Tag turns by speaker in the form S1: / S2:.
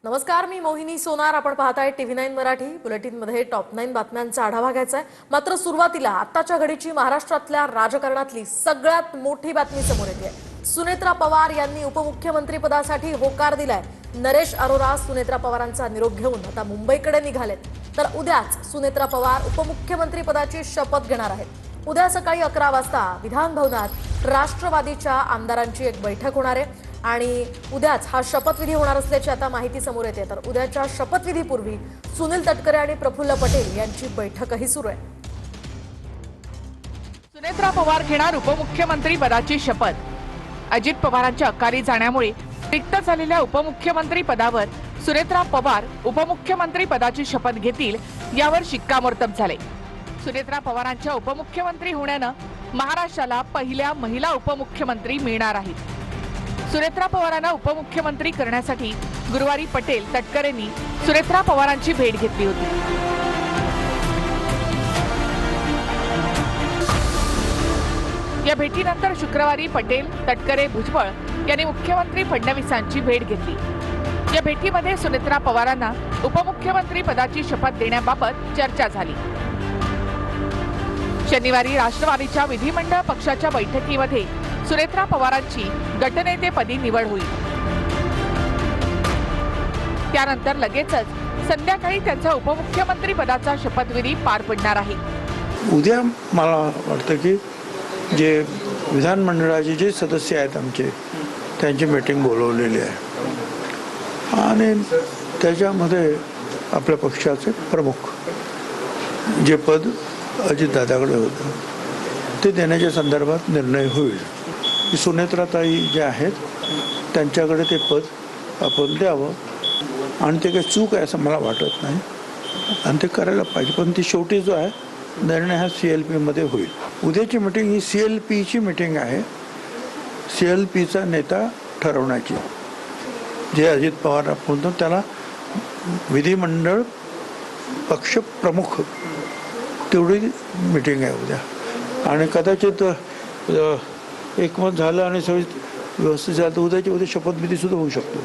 S1: नमस्कार, मी मोहिनी सोनार. आपण पाहताय TV9 मराठी. बुलेटिनमध्ये टॉप 9 बातम्यांचा आढावा घ्यायचा आहे. मात्र सुरुवातीला आत्ताच्या घडीची महाराष्ट्रातल्या राजकारणातली सगळ्यात मोठी बातमी समोर येते. सुनेत्रा पवार यांनी उपमुख्यमंत्री पदासाठी होकार दिलाय. नरेश अरोरा सुनेत्रा पवारांचा निरोप घेऊन आता मुंबईकडे निघालेत. तर उद्याच सुनेत्रा पवार उपमुख्यमंत्री पदाची शपथ घेणार आहेत. उद्या सकाळी 11 वाजता विधान भवनात राष्ट्रवादीच्या आमदारांची एक बैठक होणार आहे आणि उद्याच हा शपथविधी होणार असल्याची आता माहिती समोर येते. तर उद्याच्या शपथविधीपूर्वी सुनील तटकरे आणि प्रफुल्ल पटेल यांची बैठकही सुरू आहे.
S2: सुनेत्रा पवार घेणार उपमुख्यमंत्री पदाची शपथ. अजित पवारांच्या अकाली जाण्यामुळे रिक्त झालेल्या उपमुख्यमंत्री पदावर सुनेत्रा पवार उपमुख्यमंत्री पदाची शपथ घेतील यावर शिक्कामोर्तब झाले. सुनेत्रा पवारांच्या उपमुख्यमंत्री होण्यानं महाराष्ट्राला पहिल्या महिला उपमुख्यमंत्री मिळणार आहेत. सुनेत्रा पवारांना उपमुख्यमंत्री करण्यासाठी गुरुवारी पटेल तटकरेंनी सुनेत्रा पवारांची भेट घेतली होती. या भेटीनंतर शुक्रवारी पटेल तटकरे भुजबळ यांनी मुख्यमंत्री फडणवीसांची भेट घेतली. या भेटीमध्ये सुनेत्रा पवारांना उपमुख्यमंत्री पदाची शपथ देण्याबाबत चर्चा झाली. शनिवारी राष्ट्रवादीच्या विधिमंडळ पक्षाच्या बैठकीमध्ये सुनेत्रा पवारांची गटनेतेपदी निवड होईल. त्यानंतर लगेचच संध्याकाळी त्यांचा उपमुख्यमंत्री पदाचा शपथविधी पार पडणार आहे.
S3: उद्या मला वाटतं की जे विधानमंडळाचे जे सदस्य आहेत आमचे त्यांची मीटिंग बोलवलेली आहे आणि त्याच्यामध्ये आपल्या पक्षाचे प्रमुख जे पद अजितदादाकडे होतं ते देण्याच्या संदर्भात निर्णय होईल. सुनेत्राताई जे आहेत त्यांच्याकडे ते पद आपण द्यावं आणि ते काही चूक आहे असं मला वाटत नाही आणि ते करायला पाहिजे. पण ती शेवटी जो आहे निर्णय हा CLPमध्ये होईल. उद्याची मीटिंग ही CLPची मीटिंग आहे. CLPचा नेता ठरवण्याची जे अजित पवार आपण त्याला विधिमंडळ पक्ष प्रमुख तेवढी मीटिंग आहे उद्या आणि कदाचित एकमत झालं आणि सगळी व्यवस्थित झालं तर उद्या शपथविधी सुद्धा होऊ शकतो.